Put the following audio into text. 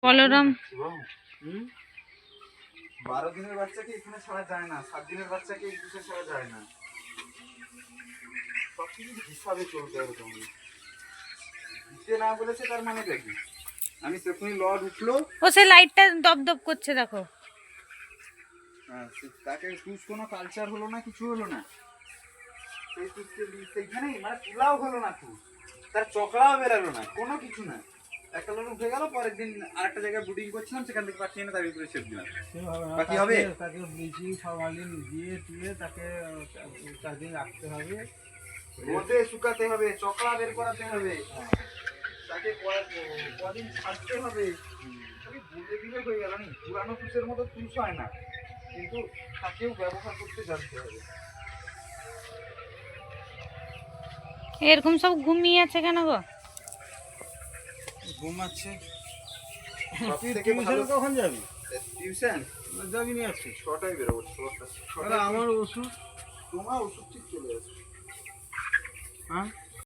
বলরাম 12 দিনের বাচ্চাকে এখানে ছাড়া যায় না, 7 দিনের বাচ্চাকে একুশে ছাড়া যায় না। সবকিছু হিসাবে চলতে হবে। তুমি দিতে না বলেছে তার মানে দেখি আমি তখনই লড উঠলো। ও সে লাইটটা দপদপ করছে দেখো। হ্যাঁ, তাকে তুষ কোনো কালচার হলো না, কিছু হলো না। সেই তুষকে সেইখানেই মানে তুলাও হলো না, তুষ তার চকলাও বেরালো না, কোনো কিছু না। একটা লোক উঠে গেল, পরের দিন আরেকটা জায়গায় বুডিং করছিলাম, সেখান থেকে পাঠিয়ে এনে তার উপরে ছেড়ে দিলাম। বাকি হবে তাকে ব্লিচিং ফরমালিন দিয়ে দিয়ে তাকে 4 দিন রাখতে হবে, রোদে শুকাতে হবে, চকলা বের করাতে হবে, তাকে কদিন ছাড়তে হবে। আমি বলে দিলে হয়ে গেল। নি পুরানো তুষের মতো তুষ হয় না, কিন্তু তাকেও ব্যবহার করতে জানতে হবে। এরকম সব ঘুমিয়ে আছে কেন গো? ঘুমাচ্ছে। টিউশন কখন যাবি? টিউশন যাবি নি আজকে? 6টায় বেরোবো। তাহলে আমার ওষুধ, তোমার ওষুধ ঠিক চলে আসবে। হ্যাঁ